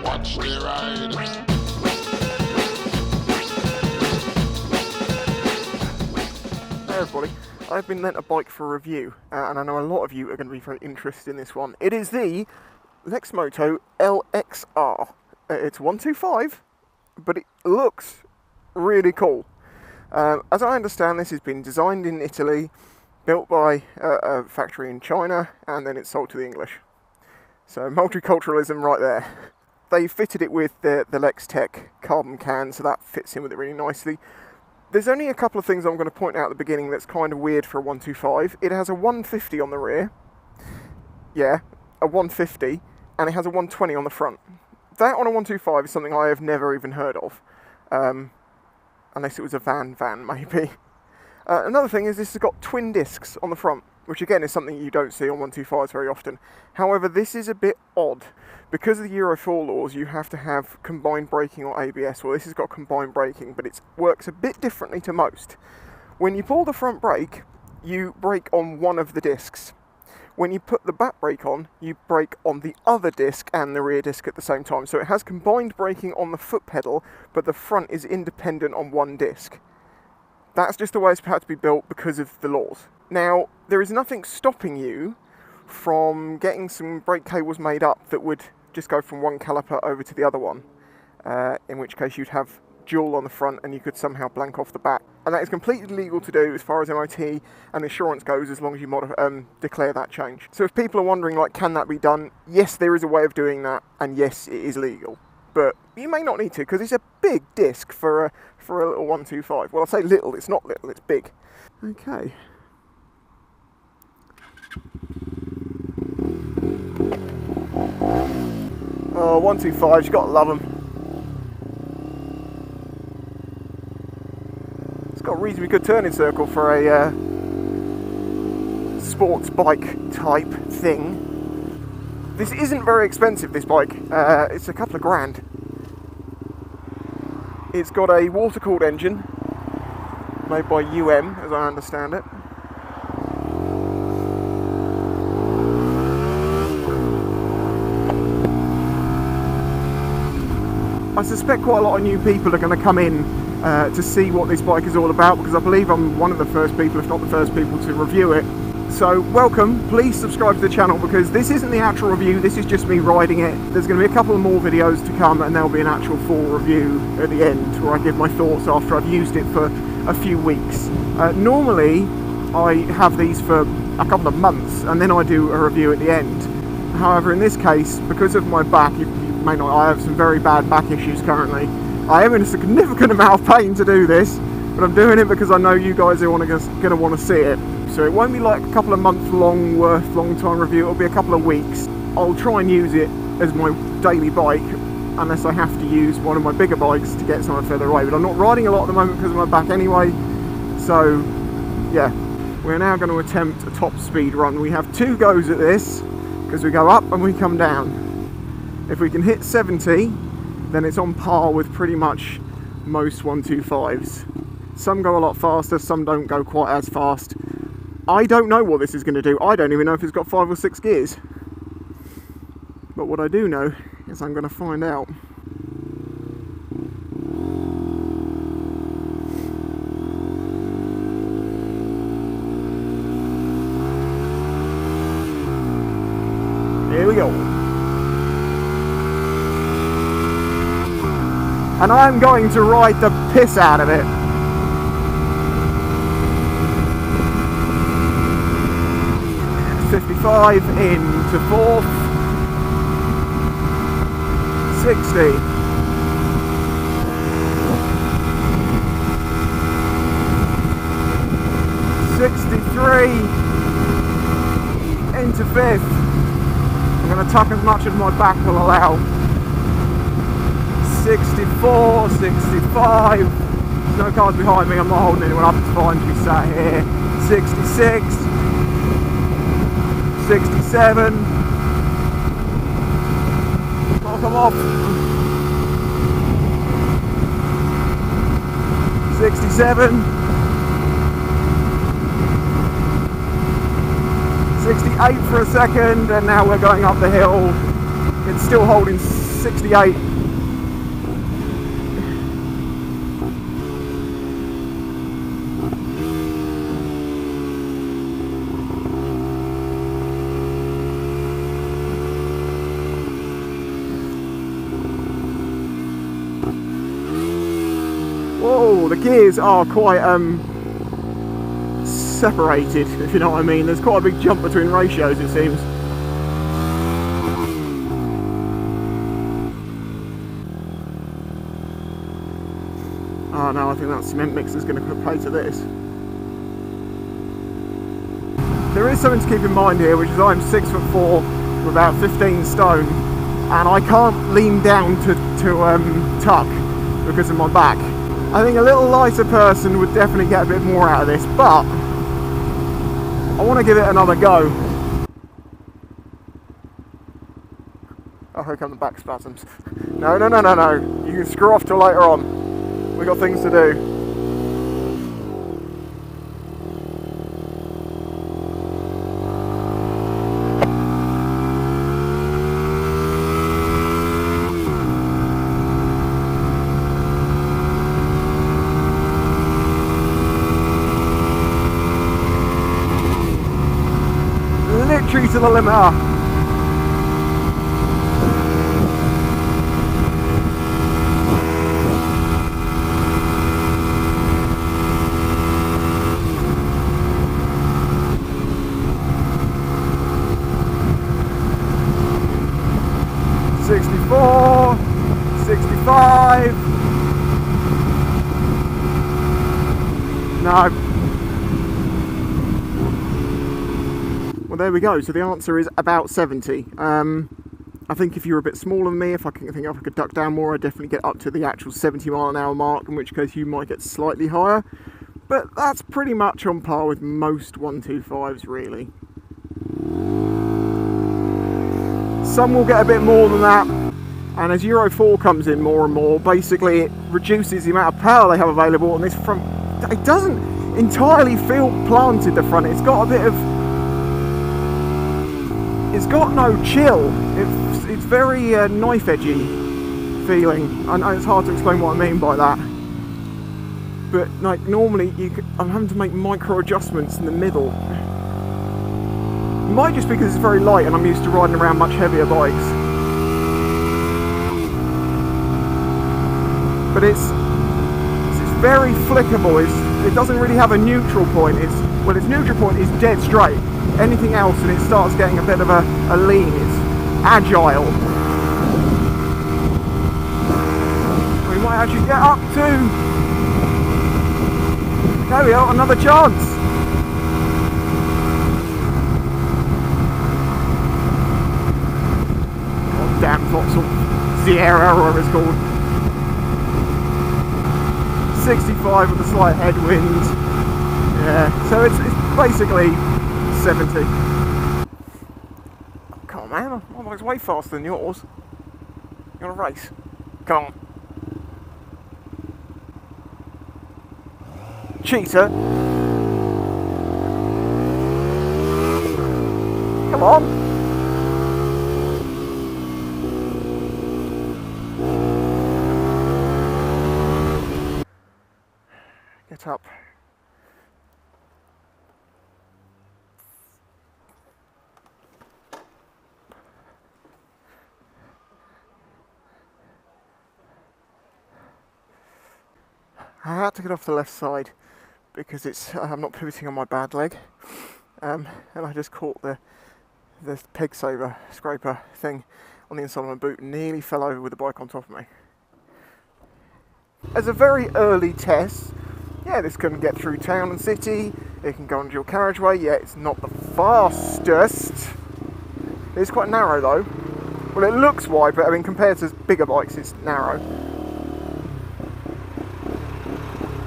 Watch the ride. Hey everybody, I've been lent a bike for review, and I know a lot of you are going to be very interested in this one. It is the Lexmoto LXR. It's 125, but it looks really cool. As I understand, this has been designed in Italy, built by a factory in China, and then it's sold to the English. So multiculturalism right there. They fitted it with the Lextech carbon can, so that fits in with it really nicely. There's only a couple of things I'm going to point out at the beginning that's kind of weird for a 125. It has a 150 on the rear. Yeah, a 150, and it has a 120 on the front. That on a 125 is something I have never even heard of. Unless it was a van maybe. Another thing is this has got twin discs on the front, which again is something you don't see on 125s very often. However, this is a bit odd. Because of the Euro 4 laws, you have to have combined braking or ABS. Well, this has got combined braking, but it works a bit differently to most. When you pull the front brake, you brake on one of the discs. When you put the back brake on, you brake on the other disc and the rear disc at the same time. So it has combined braking on the foot pedal, but the front is independent on one disc. That's just the way it's had to be built because of the laws. Now, there is nothing stopping you from getting some brake cables made up that would just go from one caliper over to the other one, in which case you'd have dual on the front and you could somehow blank off the back. And that is completely legal to do as far as MOT and insurance goes, as long as you declare that change. So if people are wondering, like, can that be done? Yes, there is a way of doing that, and yes, it is legal. But you may not need to, because it's a big disc for a little 125. Well, I say little, it's not little, it's big. Okay. Oh, 125s, you've got to love them. It's got a reasonably good turning circle for a sports bike type thing. This isn't very expensive, this bike. It's a couple of grand. It's got a water-cooled engine made by as I understand it. I suspect quite a lot of new people are going to come in to see what this bike is all about, because I believe I'm one of the first people, if not the first people, to review it. So welcome, please subscribe to the channel, because this isn't the actual review, this is just me riding it. There's going to be a couple of more videos to come, and there'll be an actual full review at the end where I give my thoughts after I've used it for a few weeks. Normally I have these for a couple of months and then I do a review at the end. However, in this case, because of my back, I have some very bad back issues currently. I am in a significant amount of pain to do this, but I'm doing it because I know you guys are going to want to see it. So it won't be like a couple of months long time review, it'll be a couple of weeks. I'll try and use it as my daily bike, unless I have to use one of my bigger bikes to get somewhere further away. But I'm not riding a lot at the moment because of my back anyway. So yeah, we're now going to attempt a top speed run. We have 2 goes at this, because we go up and we come down. If we can hit 70, then it's on par with pretty much most 125s. Some go a lot faster, some don't go quite as fast. I don't know what this is going to do. I don't even know if it's got 5 or 6 gears. But what I do know is I'm going to find out. Here we go. And I'm going to ride the piss out of it. .55 into 4th. 60. 63 into 5th. I'm going to tuck as much as my back will allow. 64, 65. There's no cars behind me, I'm not holding anyone up, it's fine to be sat here. 66, 67. Oh, come off. 67. 68 for a second, and now we're going up the hill. It's still holding 68. Whoa, the gears are quite separated, if you know what I mean. There's quite a big jump between ratios, it seems. Oh no, I think that cement mixer is going to play to this. There is something to keep in mind here, which is I'm 6'4", with about 15 stone, and I can't lean down to tuck because of my back. I think a little lighter person would definitely get a bit more out of this, but I want to give it another go. Oh, here come the back spasms. No. You can screw off till later on. We got things to do. Literally to the limiter. $64, $65. No. Well, there we go. So the answer is about 70. I think if you're a bit smaller than me, if I could duck down more, I'd definitely get up to the actual 70 mile an hour mark, in which case you might get slightly higher. But that's pretty much on par with most 125s, really. Some will get a bit more than that, and as Euro 4 comes in more and more, basically it reduces the amount of power they have available on this front. It doesn't entirely feel planted, the front. It's got a bit of... It's got no chill. It's very knife edgy feeling. I know it's hard to explain what I mean by that. But like normally I'm having to make micro adjustments in the middle. It might just because it's very light and I'm used to riding around much heavier bikes. But it's very flickable. It doesn't really have a neutral point. Its neutral point is dead straight. Anything else and it starts getting a bit of a lean. It's agile. We might actually get up to... There we are, another chance. God damn Vauxhall Sierra, or whatever it's called. 65 with a slight headwind. Yeah, so it's basically 70. Come on, man, my bike's way faster than yours. You want to race? Come on. Cheater. Come on. Get up. I had to get off the left side because I'm not pivoting on my bad leg, and I just caught the peg saver scraper thing on the inside of my boot and nearly fell over with the bike on top of me. As a very early test, yeah, this can get through town and city, it can go on dual carriageway. Yeah, it's not the fastest. It's quite narrow though. Well, it looks wide, but I mean compared to bigger bikes it's narrow.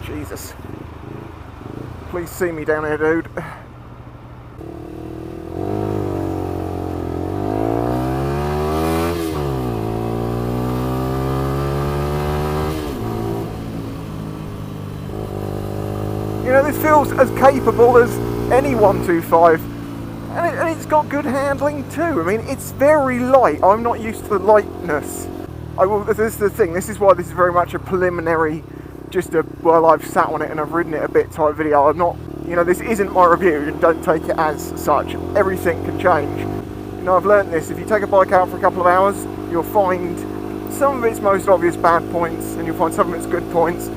Jesus. Please see me down here, dude. You know, this feels as capable as any 125, and it's got good handling too. I mean, it's very light. I'm not used to the lightness This is the thing, this is why this is very much a preliminary, just a, well, I've sat on it and I've ridden it a bit type video. I'm not, you know, this isn't my review, and don't take it as such. Everything can change. You know, I've learnt this, if you take a bike out for a couple of hours, you'll find some of its most obvious bad points, and you'll find some of its good points.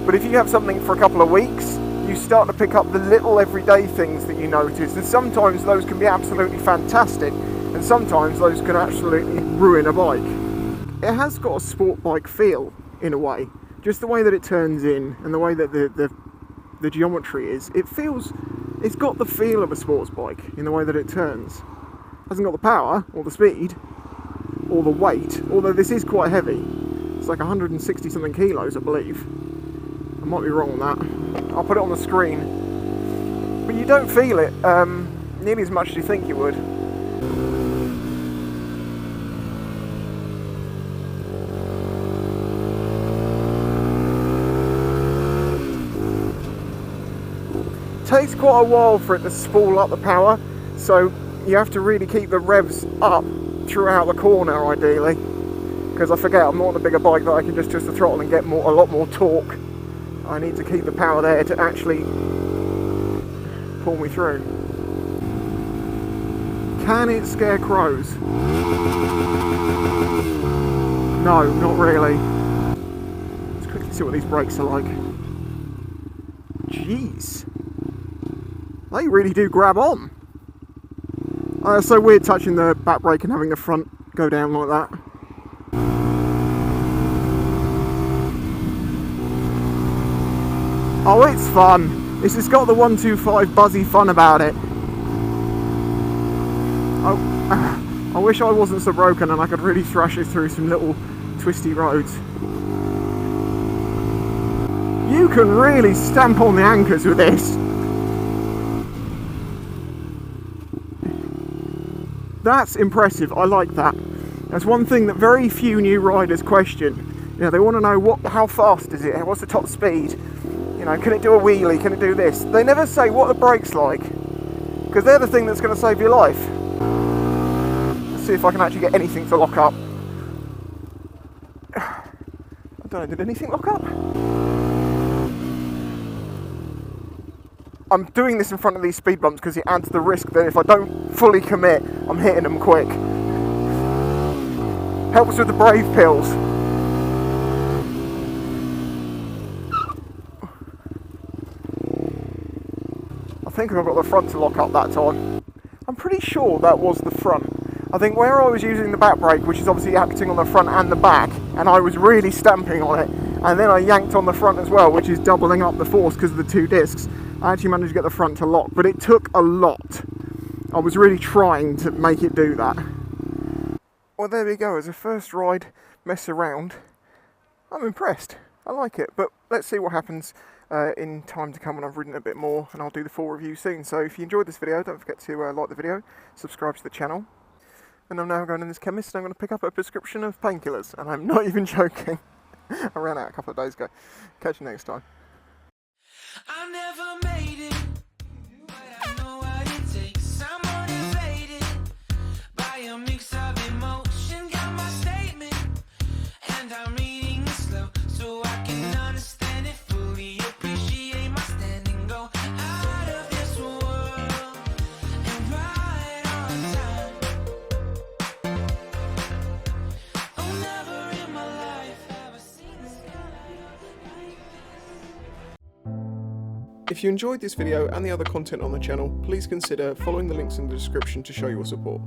But if you have something for a couple of weeks, you start to pick up the little everyday things that you notice, and sometimes those can be absolutely fantastic, and sometimes those can absolutely ruin a bike. It has got a sport bike feel, in a way. Just the way that it turns in, and the way that the geometry is, it's got the feel of a sports bike in the way that it turns. Hasn't got the power, or the speed, or the weight, although this is quite heavy. It's like 160 something kilos, I believe. I might be wrong on that. I'll put it on the screen. But you don't feel it nearly as much as you think you would. It takes quite a while for it to spool up the power, so you have to really keep the revs up throughout the corner, ideally. Because I forget, I'm not on a bigger bike that I can just twist the throttle and get a lot more torque. I need to keep the power there to actually pull me through. Can it scare crows? No, not really. Let's quickly see what these brakes are like. Jeez. They really do grab on. It's so weird touching the back brake and having the front go down like that. Oh, it's fun. It's just got the 125 buzzy fun about it. I wish I wasn't so broken and I could really thrash it through some little twisty roads. You can really stamp on the anchors with this. That's impressive. I like that. That's one thing that very few new riders question. You know, they want to know how fast is it? What's the top speed? You know, can it do a wheelie? Can it do this? They never say what the brakes like, because they're the thing that's going to save your life. Let's see if I can actually get anything to lock up. I don't know, did anything lock up? I'm doing this in front of these speed bumps because it adds the risk that if I don't fully commit, I'm hitting them quick. Helps with the brave pills. I think I've got the front to lock up that time. I'm pretty sure that was the front. I think where I was using the back brake, which is obviously acting on the front and the back, and I was really stamping on it, and then I yanked on the front as well, which is doubling up the force because of the two discs. I actually managed to get the front to lock, but it took a lot. I was really trying to make it do that. Well, there we go. As a first ride mess around, I'm impressed. I like it, but let's see what happens in time to come when I've ridden it a bit more, and I'll do the full review soon. So if you enjoyed this video, don't forget to like the video, subscribe to the channel, and I'm now going in this chemist and I'm going to pick up a prescription of painkillers, and I'm not even joking. I ran out a couple of days ago. Catch you next time. I never made it, but I know what it takes. I'm motivated by a mix of emotion. Got my statement, and I'm reading it slow so I can understand it fully. Appreciate my standing, go out of this world and ride on time. Oh, never in my life have I seen the sky like this. If you enjoyed this video and the other content on the channel, please consider following the links in the description to show your support.